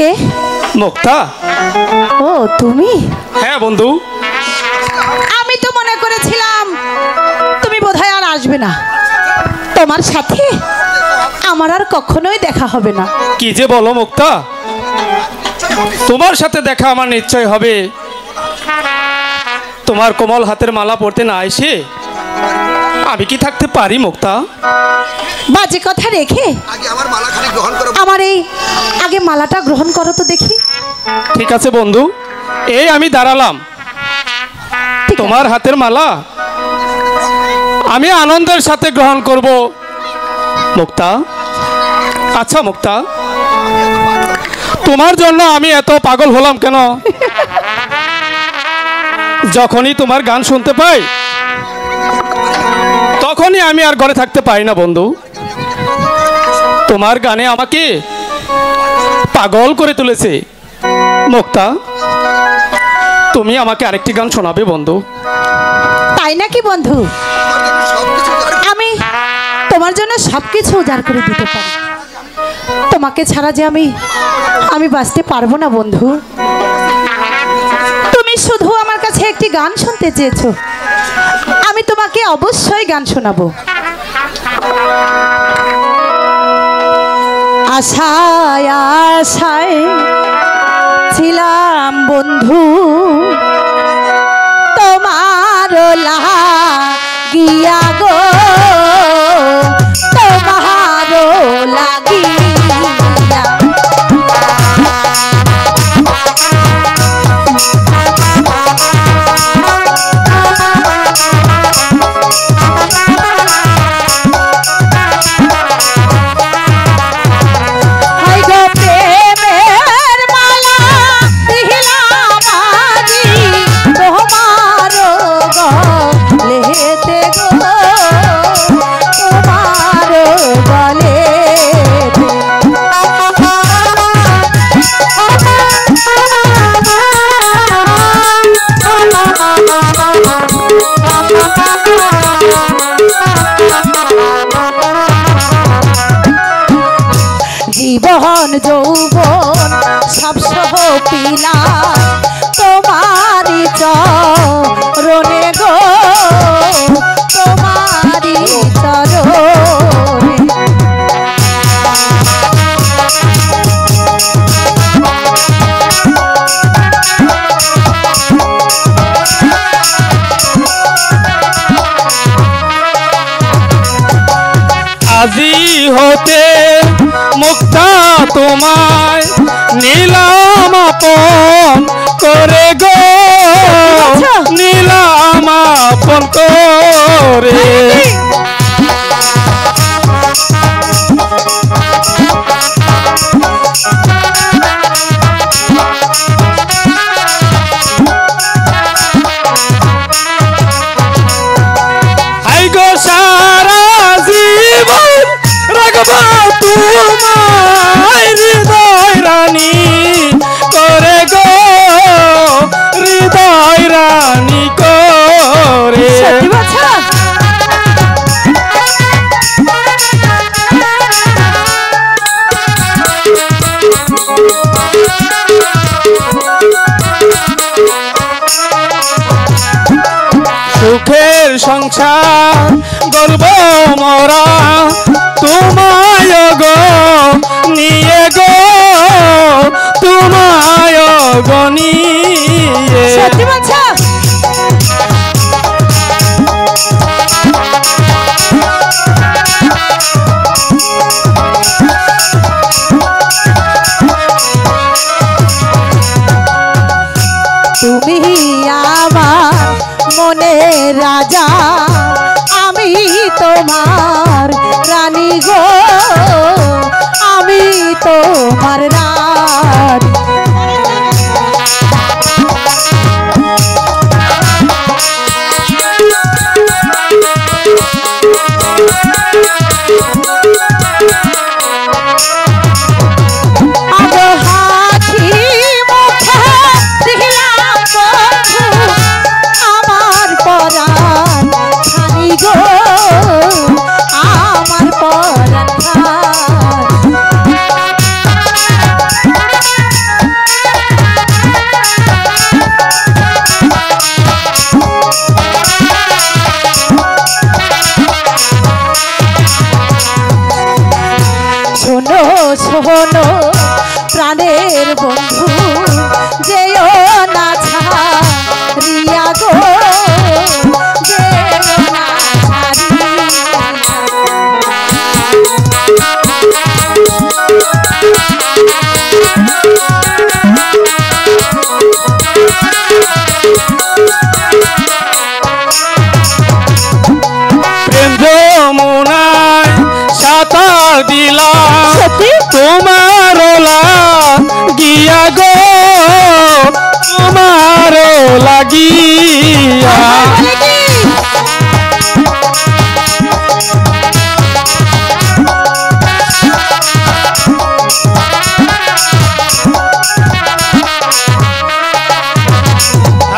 কে? মুক্তা। ও তুমি? হ্যাঁ বন্ধু। আমি তো মনে করেছিলাম তুমি বোধহয় আর আসবে না, তোমার সাথে আমার আর কখনোই দেখা হবে না। কি যে বলো মুক্তা, তোমার সাথে দেখা আমার নিশ্চয় হবে। তোমার কোমল হাতের মালা পরতে না এসে আমি কি থাকতে পারি মুক্তা? বাজে কথা রেখে আমার এই আগে মালাটা গ্রহণ করো তো দেখি। ঠিক আছে বন্ধু, এই আমি দাঁড়ালাম। তোমার হাতের মালা আমি আনন্দের সাথে গ্রহণ করব মুক্তা। আচ্ছা মুক্তা, তোমার জন্য আমি এত পাগল হলাম কেন? যখনই তোমার গান শুনতে পাই তখনই আমি আর ঘরে থাকতে পারি না বন্ধু। তোমার গানে আমাকে পাগল করে তুলেছে মুক্তা। তুমি আমাকে আরেকটি গান শোনাবে বন্ধু? তাই নাকি বন্ধু? আমি তোমার জন্য সবকিছু উজাড় করে দিতে পারি। তোমাকে ছাড়া যে আমি বাঁচতে পারবো না বন্ধু। তুমি শুধু আমার কাছে একটি গান শুনতে চেয়েছো, আমি তোমাকে অবশ্যই গান শোনাবো। আশায় আশায় ছিলাম বন্ধু, তোমার লাগিয়া গো, তোমার লাগিয়া। জীবন যৌবন সব সহ পিলা তোমারি চরণে গো, তোমারি চরণে। আজি হতে মুক্তা তোমায় নীলাম আপন করে গো, নীলাম আপন করে। হাই গো সারা জীবন রাখবো তোমায় হৃদয় রানী করে গো, হৃদয় রানী করে। সুখের সংসার গর্ব মোরা তোমায় গো নিয়ে গো, তোমায় গো নিয়ে। সত্যি বলছো? তুমি আমার মনের রাজা, আমি তোমার শোনো প্রাণের বন্ধু যেও না ছাড়িয়া গো যেও না প্রেম যমুনায় সাঁতার দিলাম তোমার গিয়া গো তোমার লাগিয়া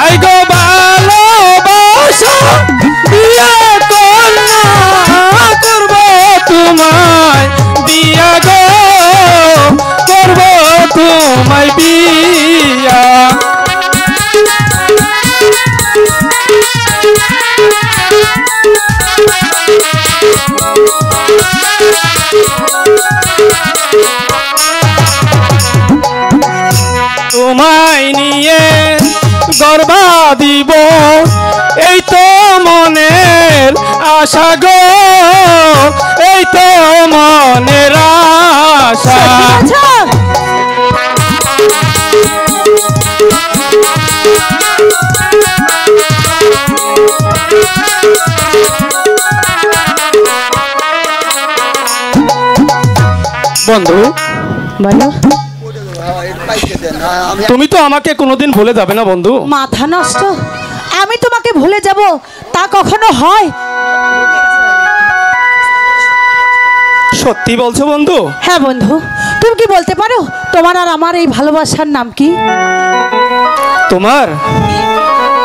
আই গো ভালোবাসা দিয়া কন্যা করব তোমায় দিয়া গো করব তোমায় বিয়া তোমায় নিয়ে গর্বা দিব এই তো মনের আশা গো এই তো মনের আশা বন্ধু বলো তুমি তো আমাকে কোনোদিন ভুলে যাবে না বন্ধু। মাথা নষ্ট, আমি তোমাকে ভুলে যাব তা কখনো হয়? সত্যি বলছো বন্ধু? হ্যাঁ বন্ধু, তুমি কি বলতে পারো তোমার আর আমার এই ভালোবাসার নাম কি? তোমার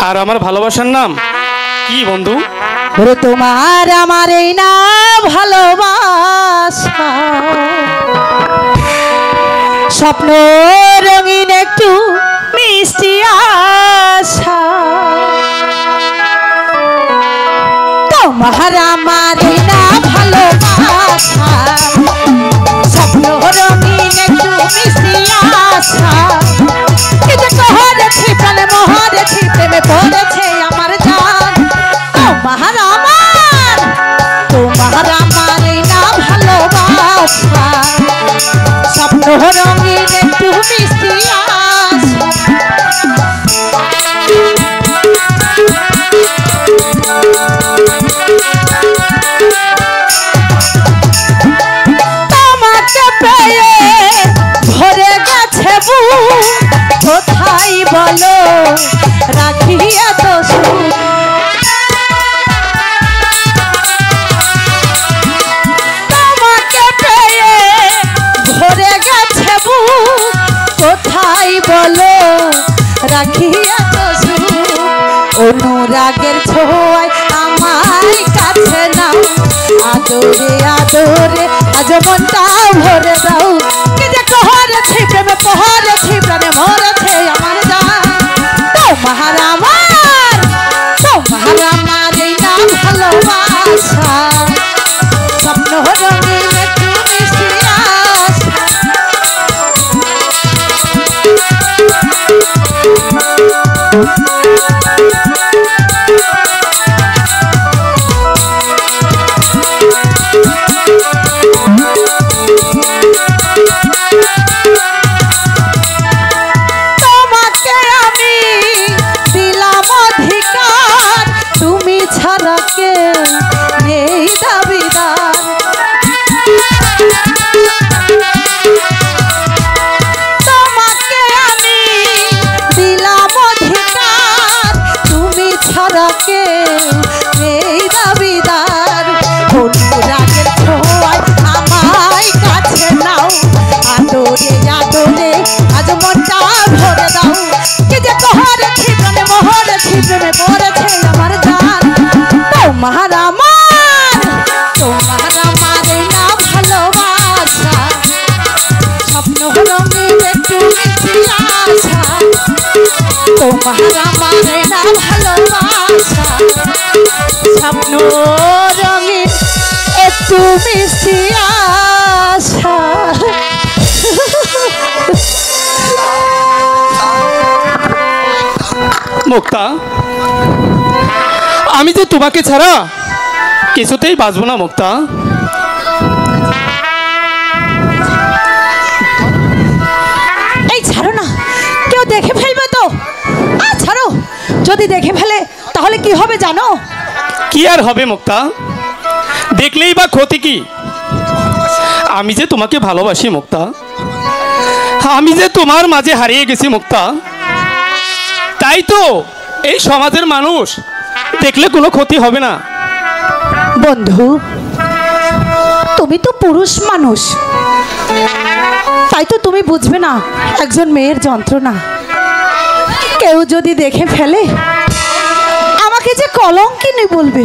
আর আমার ভালোবাসার নাম কি বন্ধু? ওরে তোমার আমার এই না ভালোবাসা, স্বপ্ন রঙিন একটু মিষ্টি আশা। তোমার আমার এই না ভালোবাসা, স্বপ্ন রঙিন একটু মিষ্টি আশা। কি যে করেছি প্রাণে মহরেছি, প্রেমে পড়েছে আমার জান। তোমার আমার এই না ভালোবাসা, স্বপ্ন রঙিন একটু মিষ্টি আশা। তোমাকে পেয়ে ভরে গেছে বুক, কোথায় বলো রাখি এত সুখ। তোমাকে পেয়ে ভরে গেছে বুক, কোথায় বলো রাখি এত সুখ। অনুরাগের ছোঁয়ায় আমার কাছে নাও, আদরে আদরে আজ মনটা ভরে দাও। কি যে করেছি প্রেমে পড়েছি, প্রাণে মরেছে আমার জান। তোমার আমার এই না ভালোবাসা, স্বপ্ন রঙিন একটু মিষ্টি আশা। তোমাকে আমি দিলাম অধিকার, তুমি ছাড়া কে নেই দাবিদার। তোমাকে আমি দিলাম অধিকার, তুমি ছাড়া কে নেই দাবিদার। অনুরাগের ছোঁয়ায় আমায় কাছে নাও, আদরে আদরে আজ মনটা ভরে দাও। কি যে করেছি প্রেমে মহরেছি, প্রেমে পড়েছে আমার জান। তোমার আমার এই না ভালোবাসা, স্বপ্ন রঙিন একটু মিষ্টি আশা। তোমার আমার এই না ভালোবাসা, স্বপ্ন রঙিন একটু মিষ্টি আশা। মুক্তা, আমি যে তোমাকে ছাড়া কিছুতেই বাঁচব না মুক্তা। এই ছাড়ো না, কেউ দেখে ফেলবে তো। ছাড়ো, যদি দেখে ফেলে তাহলে কি হবে জানো? কি আর হবে মুক্তা, দেখলেই বা ক্ষতি কি? আমি যে তোমাকে ভালোবাসি মুক্তা, আমি যে তোমার মাঝে হারিয়ে গেছি মুক্তা, তাই তো এই সমাজের মানুষ দেখলে কোনো ক্ষতি হবে না। বন্ধু, তুমি তো পুরুষ মানুষ, তাই তো তুমি বুঝবে না একজন মেয়ের যন্ত্রণা। কেউ যদি দেখে ফেলে আমাকে যে কলঙ্কিনী বলবে।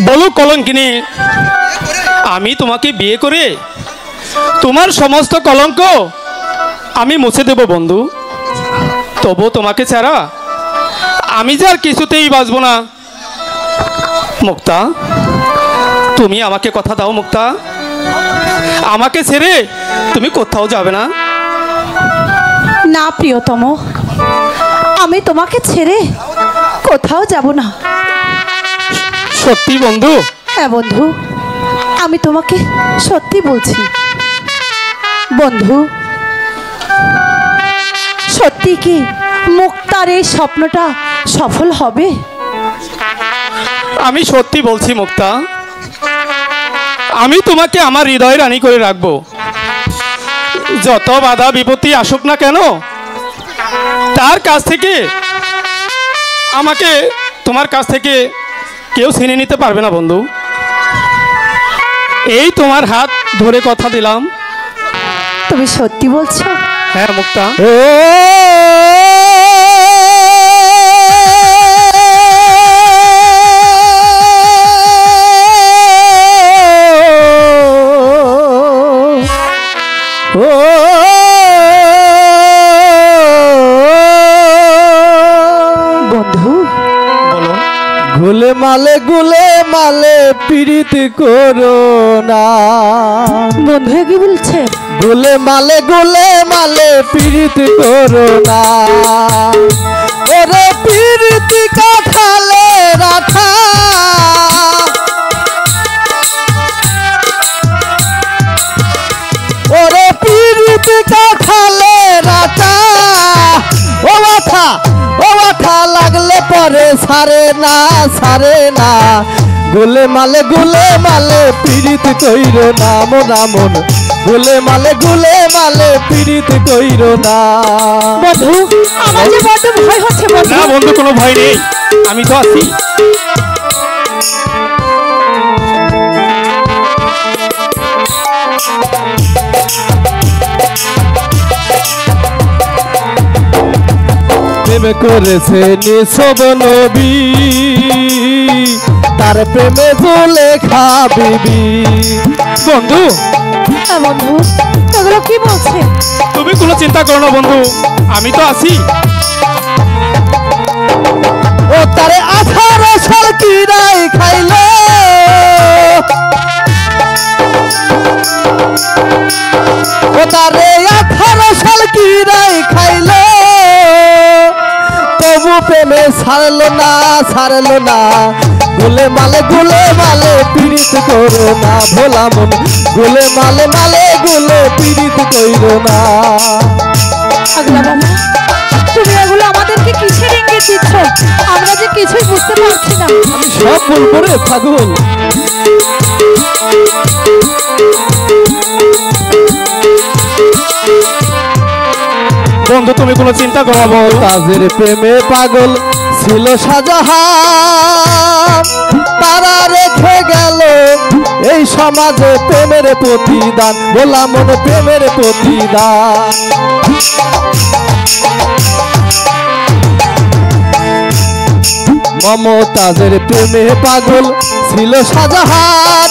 বলো কলঙ্কিনী, আমি তোমাকে বিয়ে করে তোমার সমস্ত কলঙ্ক আমি মুছে দেব বন্ধু। তবু তোমাকে ছাড়া আমি যে আর কিছুতেই বাঁচব না মুক্তা। তুমি আমাকে কথা দাও মুক্তা, আমাকে ছেড়ে তুমি কোথাও যাবে না। না প্রিয়তম, আমি তোমাকে ছেড়ে কোথাও যাব না। সত্যি বন্ধু? হ্যাঁ বন্ধু, আমি তোমাকে সত্যি বলছি। বন্ধু, সত্যি কি মুক্তার এই স্বপ্নটা সফল হবে? আমি সত্যি বলছি মুক্তা, আমি তোমাকে আমার হৃদয় রানী করে রাখবো। যত বাধা বিপত্তি আসুক না কেন, তার কাছ থেকে আমাকে তোমার কাছ থেকে কেউ ছিনে নিতে পারবে না বন্ধু। এই তোমার হাত ধরে কথা দিলাম। তুমি সত্যি বলছো? হ্যাঁ মুক্তা। বন্ধু, বলো। গুলে মালে পীড়িত করো না। বন্ধু কি বলছে? গুলে মালে পীড়িত করো না। ওরে পীড়িত কাঠালে রাঠা, ওরে পীড়িত কাঠালে রাঠা। ও মাথা লাগলে পরে সারে না। গুলে মালে পীড়িত কইরো না মোনা মন। গুলে মালে পীড়িত কইরো না। বন্ধু, আমার যে বড্ড ভয় হচ্ছে বন্ধু। না বন্ধু, কোনো ভয় নেই, আমি তো আছি। প্রেম করেছে নিছব নবী, তার প্রেমে জুলেখা বিবি। বন্ধু, হ্যাঁ বন্ধু, এগুলো কি বলছে? তুমি কোনো চিন্তা করো না বন্ধু, আমি তো আছি। ও তারে 18 সাল কিরাই খাইলো। ও তারে 18 সাল কিরাই খাইলো। তবু প্রেমে ছাড়লো না। গুলে মালে পীড়িত করো না ভোলা মন। গুলে মালে পীড়িত করো না। পাগলা বাবা, তুমি এগুলো আমাদেরকে কিসের ইঙ্গিত দিচ্ছ? আমরা যে কিছুই বুঝতে পারছি না। আমি সব বলবো রে পাগল। বন্ধু, তুমি কোনো চিন্তা করো না বন্ধু। তাজের প্রেমে পাগল ছিল শাহজাহান, তারা রেখে গেল এই সমাজে প্রেমের প্রতিদান। বলা মন প্রেমের প্রতিদান। মমতাজের প্রেমে পাগল ছিল শাহজাহান,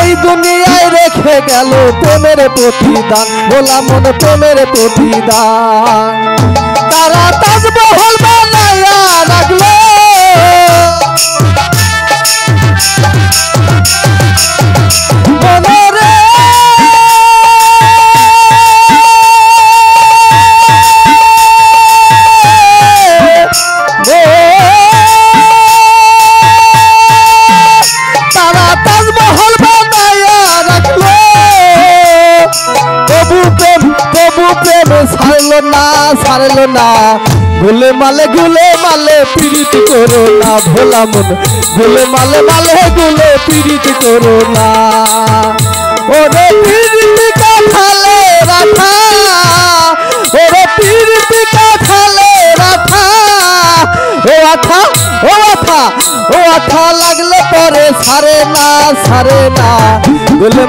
এই দুনিয়ায় রেখে গেল প্রেমের প্রতিদান। বলা মন প্রেমের প্রতিদান। তারা তাজমহল বানায়া রাখলো, মনরে প্রেম ছাড়লো না গুলে মালে পীড়িত করো না ভোলা মন গুলে মালে পীড়িত করো না ওরে পীড়িত কাঠালে রাখা ওরে পীড়িত কাঠালে রাখা ও আঠা লাগলে পরে ছাড়ে না গুলে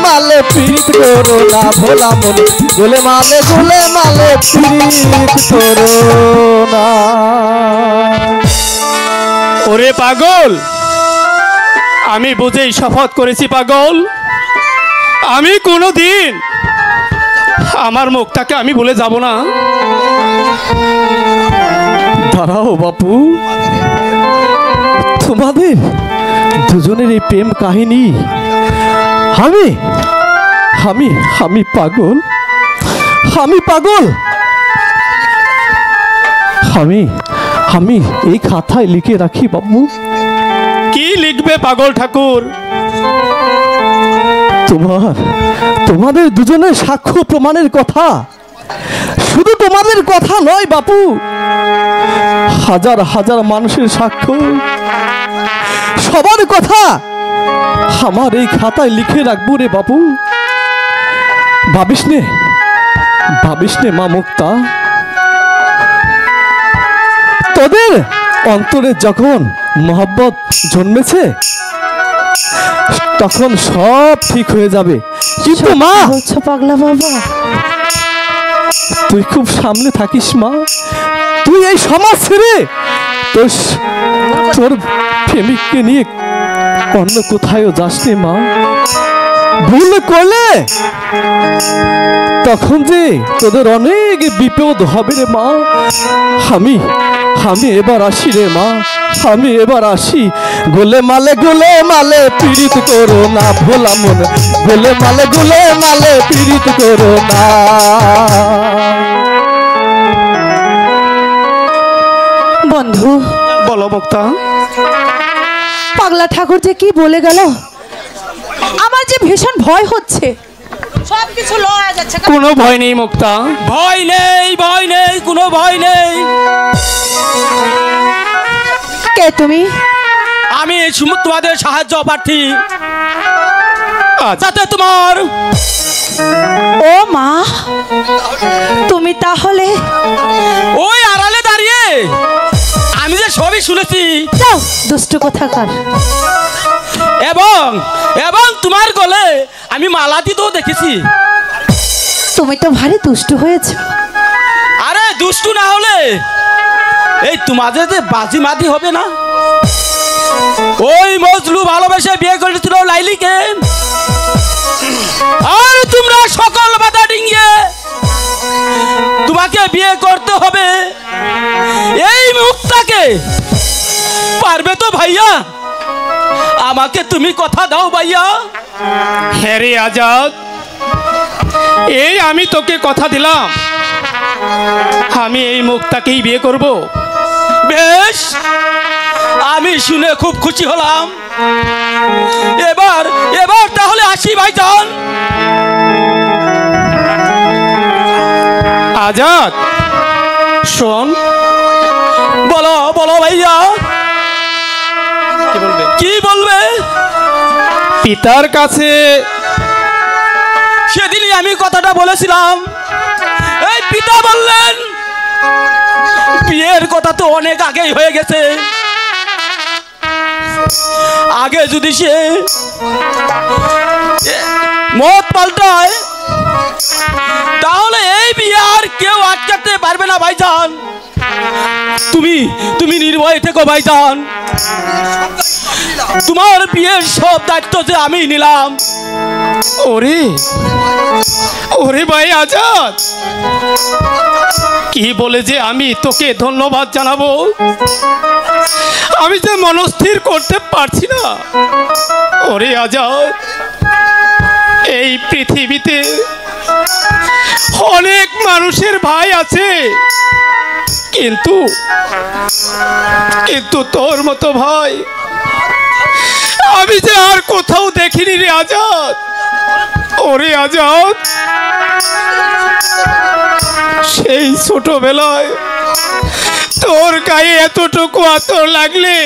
মালে পীড়িত করো না ভোলা মন গুলে মালে পীড়িত করো না। ওরে পাগল, আমি বুঝেই শপথ করেছি পাগল, আমি কোনোদিন আমার মুখটাকে আমি ভুলে যাব না। দাঁড়াও বাপু, তোমাদের দুজনের এই প্রেম কাহিনী আমি পাগল আমি এই খাতায় লিখে রাখি বাবু। কি লিখবে পাগল ঠাকুর? তোমাদের দুজনের সাক্ষ্য প্রমাণের কথা, শুধু তোমাদের কথা নয় বাপু, হাজার হাজার মানুষের সাক্ষ্য, সবার কথা আমার এই খাতায় লিখে রাখবো রে বাপু। ভাবিস নে মা মুক্তা, তোদের অন্তরে যখন মোহব্বত জন্মেছে তখন সব ঠিক হয়ে যাবে। কিন্তু মা, পাগলা বাবা, তুই খুব সামনে থাকিস মা, তুই এই সমাজ ছেড়ে তোর প্রেমিককে নিয়ে অন্য কোথায়ও যাস নে মা। ভুল করলে তখন যে তোদের অনেক বিপদ হবে রে মা। আমি এবার আসি রে মা, আমি এবার আসি। গোলে মালে পীড়িত করো না ভোলা মন, গোলে মালে পীড়িত করো না। বন্ধু, বলো মুক্তা। পাগলা ঠাকুর যে কি বলে গেল, আমার যে ভীষণ ভয় হচ্ছে, সবকিছু লয়া যাচ্ছে। কোনো ভয় নেই মুক্তা, ভয় নেই কোনো ভয় নেই। কে তুমি? আমি তোমাদের সাহায্য প্রার্থী, যাতে তোমার। ও মা, তুমি তাহলে ওই আড়ালে দাঁড়িয়ে আমি যে সবই শুনেছি। যাও দুষ্ট কোথাকার। এবং তোমার গলে আমি মালা দিতেও দেখেছি। তুমি তো ভারী দুষ্ট হয়েছো। আরে দুষ্টু না হলে এই তোমাদের যে বাজি মাদি হবে না? ওই মজলু ভালোবেসে বিয়ে করেছিল লাইলিকে, আর তোমরা সকল বাধা ডিঙিয়ে তোমাকে বিয়ে করতে হবে এই মুক্তাকে। পারবে তো ভাইয়া? আমাকে তুমি কথা দাও ভাইয়া। হ্যাঁ রে আজাদ, এই আমি তোকে কথা দিলাম, আমি এই মুক্তাকেই বিয়ে করব। বেশ, আমি শুনে খুব খুশি হলাম। এবার তাহলে আসি ভাইজান। আজাদ শোন। বলো ভাইয়া, কি বলবে? পিতার কাছে সেদিনই আমি কথাটা বলেছিলাম। এই পিতা বললেন বিয়ের কথা তো অনেক আগেই হয়ে গেছে, আগে যদি সে মত পাল্টায় তাহলে এই বিয়ে আর কেউ আটকাতে পারবে না ভাইজান। তুমি নির্ভয় থেকো ভাইজান, তোমার বিয়ের সব দায়িত্ব যে আমি নিলাম। ওরে ভাই আজাদ, কি বলে যে আমি তোকে ধন্যবাদ জানাবো, আমি যে মনস্থির করতে পারছি না। ওরে আজাদ, এই পৃথিবীতে অনেক মানুষের ভাই আছে, কিন্তু তোর মতো ভাই আমি যে আর কোথাও দেখিনি রে আজাদ। ওরে আজাদ, এই ছোটবেলায় তোর গায়ে এতটুকু আতর লাগলে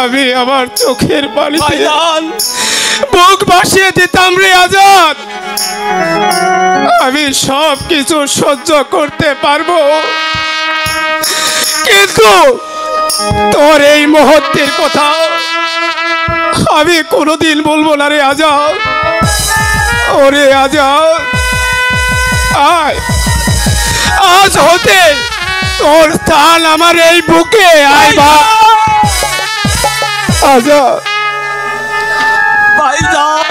আমি আমার চোখের পানিতে ভাইজান বুক ভাসিয়ে দিতাম রে আজাদ। আমি সব কিছু সহ্য করতে পারবো, কিন্তু তোর এই মুহূর্তের কথা আমি কোনোদিন বলবো না রে আজাদ। ওরে আজাদ, আয়, আজ হতে তোর স্থান আমার এই বুকে। আয় বা আজাদ। ভাইজান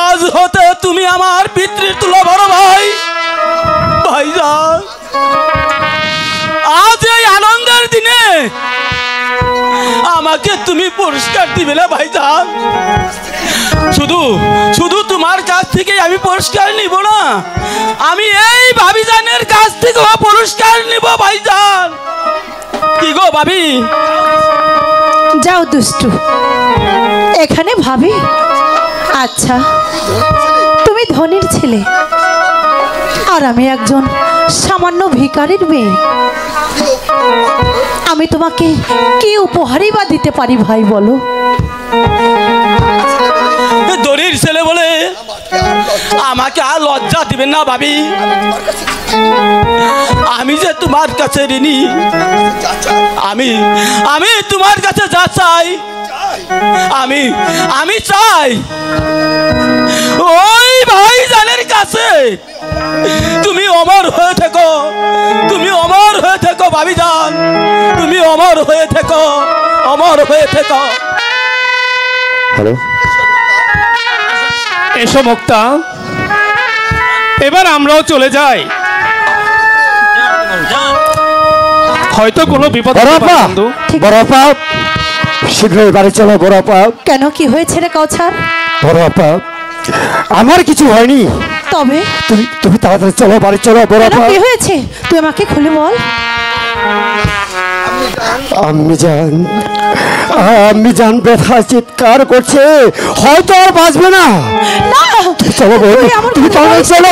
আজ হতে তুমি আমার পিতৃতুল্য বড় ভাই। ভাইজান আজ এই আনন্দের দিনে আমাকে তুমি পুরস্কার দিবে না ভাইজান? শুধু শুধু তোমার কাছ থেকে আমি পুরস্কার নিব না, আমি এই ভাবিজানের কাছ থেকে পুরস্কার নিব ভাইজান। কি গো ভাবি? যাও দুষ্টু, এখানে ভাবি? আচ্ছা, তুমি ধনীর ছেলে আর আমি একজন সামান্য ভিখারির মেয়ে। আমি তোমাকে কি উপহারই বা দিতে পারি ভাই বলো? দরির ছেলে বলে আমাকে আর লজ্জা দিবেন না ভাবি। আমি যে তোমার কাছে ঋণী, আমি আমি তোমার কাছে যা চাই, আমি আমি চাই ওই ভাইজানের কাছে তুমি অমর হয়ে থেকো, তুমি অমর হয়ে থেকো ভাবিজান, তুমি অমর হয়ে থেকো, অমর হয়ে থেকো। হ্যালো, এসো মুক্তা, এবার আমরাও চলে যাই। হয়তো কোনো বিপদ হতে পারে বন্ধু। বড়পা শীঘ্রই বাড়ি চলো। বড়পা, কেন, কি হয়েছে রে কাউছার? বড়পা আমার কিছু হয়নি, তবে তুমি তুমি তাড়াতাড়ি চলো, বাড়ি চলো। কেন, বড়পা, কি হয়েছে তুই আমাকে খুলে বল। আমি জান ব্যথা চিৎকার করছে, হয়তো আর বাঁচবে না। না, চলো বউ, তুই আমার তুমি তাড়াতাড়ি চলো।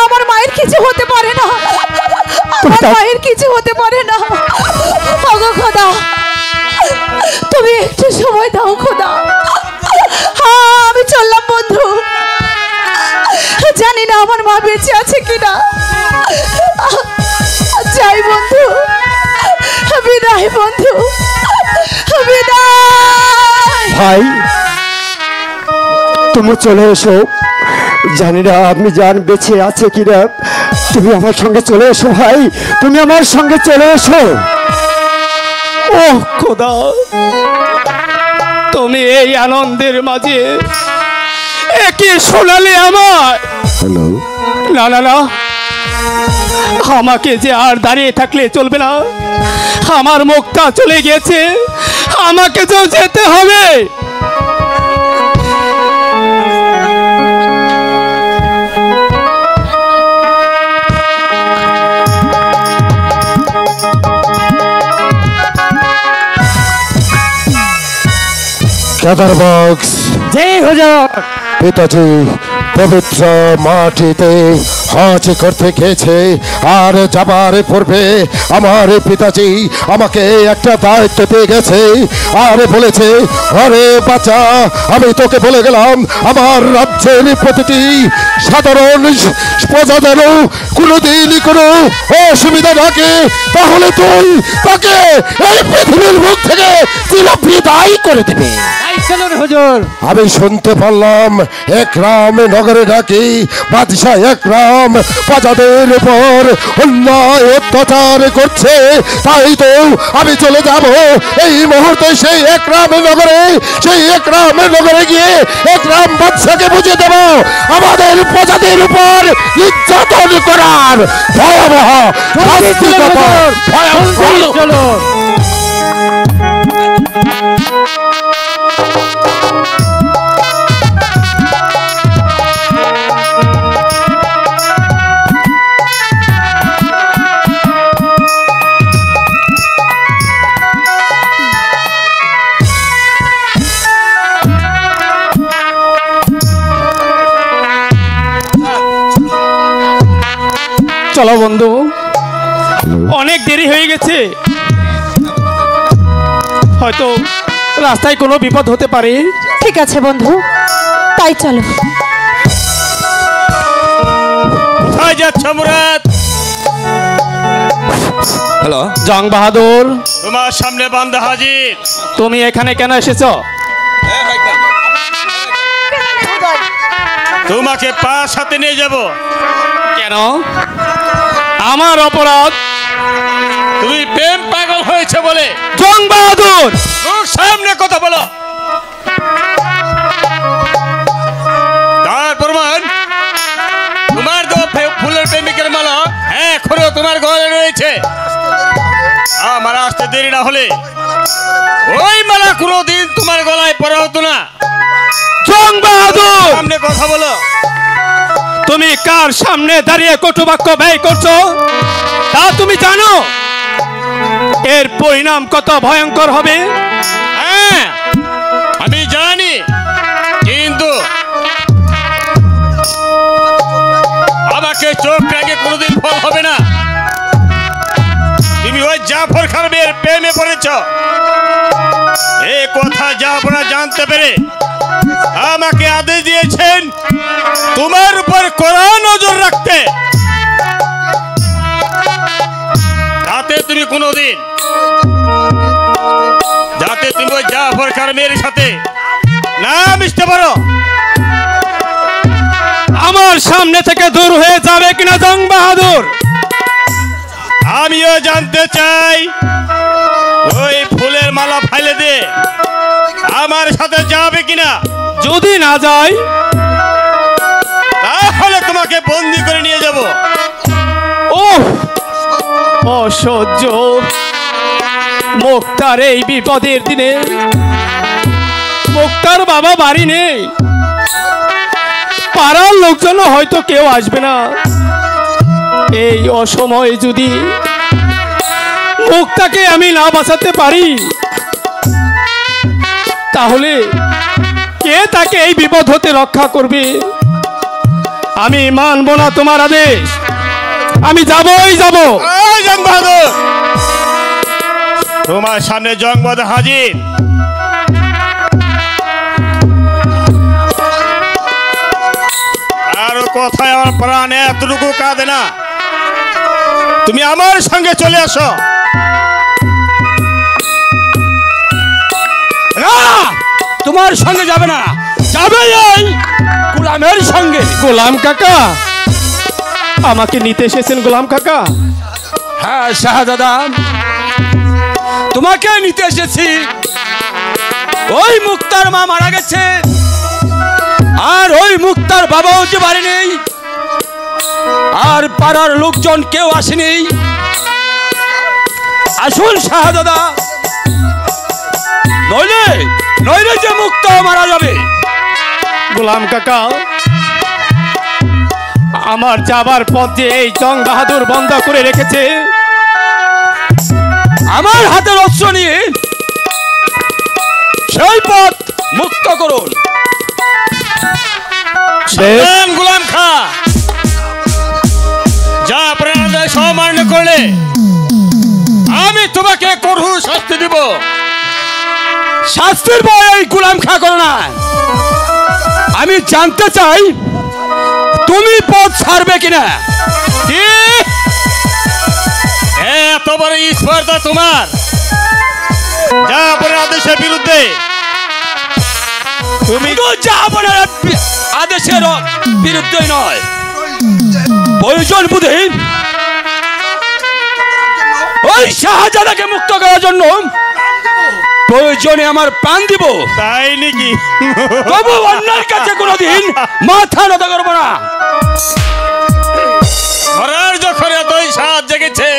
আমার মায়ের কিছু হতে পারে না, আমার মায়ের কিছু হতে পারে না। ওগো খোদা, তুমি একটু সময় দাও খোদা। আমি চললাম বন্ধু, জানি না আমার মা বেঁচে আছে কিনা। যাই বন্ধু, বিদায় বন্ধু, বিদায়। ভাই তুমি চলে এসো, জানি না আপনি জান বেঁচে আছে কিনা। তুমি আমার সঙ্গে চলে এসো ভাই, তুমি আমার সঙ্গে চলে এসো। ও খোদা, তুমি এই আনন্দের মাঝে একই শোনালে আমার। হ্যালো, না না না, আমাকে যে আর দাঁড়িয়ে থাকলে চলবে না। আমার মুক্তা চলে গেছে, আমাকে তো যেতে হবে। কেদার বক্স জয় হুজুর। পিতাজি পবিত্র মাটিতে হজ করতে গেছে, আর যাবার পূর্বে আমার পিতাজি আমাকে একটা দায়িত্ব পেয়ে গেছে, আর বলেছে, আরে বাচ্চা, আমি তোকে বলে গেলাম আমার রাজ্যের প্রতিটি সাধারণ প্রজাদের কোনোদিন কোনো অসুবিধা থাকে তাহলে তুই তাকে এই পৃথিবীর মুখ থেকে চিরবিদায় করে দেবে। আমি শুনতে পারলাম একরাম নগরে নাকি বাদশাহ একরাম প্রজাদের উপর অন্যায় অত্যাচার করছে, তাই তো আমি চলে যাব এই মুহূর্তে সেই একরাম নগরে। সেই একরাম নগরে গিয়ে একরাম বাদশাকে বুঝিয়ে দেব আমাদের প্রজাদের উপর নির্যাতন করার ভয়াবহ চলো বন্ধু, অনেক দেরি হয়ে গেছে, হয়তো রাস্তায় কোনো বিপদ হতে পারে। ঠিক আছে বন্ধু, তাই চলো। কোথায় যাচ্ছ মুরাদ? হ্যালো, জং বাহাদুর, তোমার সামনে বান্দা হাজির। তুমি এখানে কেন এসেছো? তোমাকে পাঁচ হাতে নিয়ে যাব। কেন? আমার অপরাধ? তুমি প্রেম পাগল হয়েছে বলে। জং বাহাদুর, মুখ সামনে কথা বলো। তার প্রমাণ তোমার তো ফুলের প্রেমিকের মালা এখনো তোমার গলায় রয়েছে। আমার আসতে দেরি না হলে ওই মালা কোনোদিন তোমার গলায় পরা হতো না। জং বাহাদুর, সামনে কথা বলো। তুমি কার সামনে দাঁড়িয়ে কটুবাক্য ব্যয় করছো তা তুমি জানো? এর পরিণাম কত ভয়ঙ্কর হবে? হ্যাঁ আমি জানি, কিন্তু আমাকে চোখ রাগে কোনোদিন ফল হবে না। তুমি ওই জাফর খানের প্রেমে পড়েছ, এই কথা জাফরা জানতে পেরে আমাকে আদেশ দিয়েছেন তোমার উপর কড়া নজর রাখতে, যাতে তুমি কোনোদিন ওই জাফর খানের সাথে না মিশতে পারো। আমার সামনে থেকে দূর হয়ে যাবে কিনা জং বাহাদুর? আমিও জানতে চাই ওই ফুলের মালা ফাইলে দে আমার সাথে যাবে কিনা। যদি না যাই তাহলে তোমাকে বন্দি করে নিয়ে যাব। ওহ, অসহ্য! মুক্তার এই বিপদের দিনে মুক্তার বাবা বাড়ি নেই, পাড়ার লোকজন হয়তো কেউ আসবে না। এই অসময়ে যদি মুক্তাকে আমি না বাঁচাতে পারি, তাহলে কে তাকে এই বিপদ হতে রক্ষা করবে? আমি মানব না তোমার আদেশ, আমি যাবই যাব। এই জং বাহাদুর, তোমার সামনে জং বাহাদুর হাজির। আরো কথায় আমার প্রাণ এতটুকু কাঁদে না। তুমি আমার সঙ্গে চলে আসো। না, তোমার সঙ্গে যাবে না, যাবে এই গোলামের সঙ্গে। গোলাম কাকা, আমাকে নিতে এসেছেন গোলাম কাকা? হ্যাঁ শাহজাদা, তোমাকে নিতে এসেছি। ওই মুক্তার মা মারা গেছে, আর ওই মুক্তার বাবাও যে বাড়ি নেই, আর পাড়ার লোকজন কেউ আসেনি। আসুন শাহজাদা, নইলে নইলে যে মুক্তা মারা যাবে। গোলাম কাকা, আমার যাবার পথ যে এই জং বাহাদুর বন্ধ করে রেখেছে, আমার হাতের অস্ত্র নিয়ে সেই পথ মুক্ত করুন। গোলাম খা, যা আপনাদের সমান্য করলে আমি তোমাকে কঠোর শাস্তি দিব। শাস্তির ভয় এই গোলাম খা করো না। আমি জানতে চাই তুমি পথ ছাড়বে কিনা। কি এত বড় স্পর্ধা তোমার? যা আপনার আদেশের বিরুদ্ধে তুমি শুধু যা আপনার আদেশের বিরুদ্ধে নয়, প্রয়োজন বুঝে ওই শাহজাদাকে মুক্ত করার জন্য প্রয়োজনে আমার প্রাণ দিব। তাই নাকি? তবু অন্যের কাছে কোনোদিন মাথা নত করবো না। মরার যখন এতই সাহায্য জেগেছে,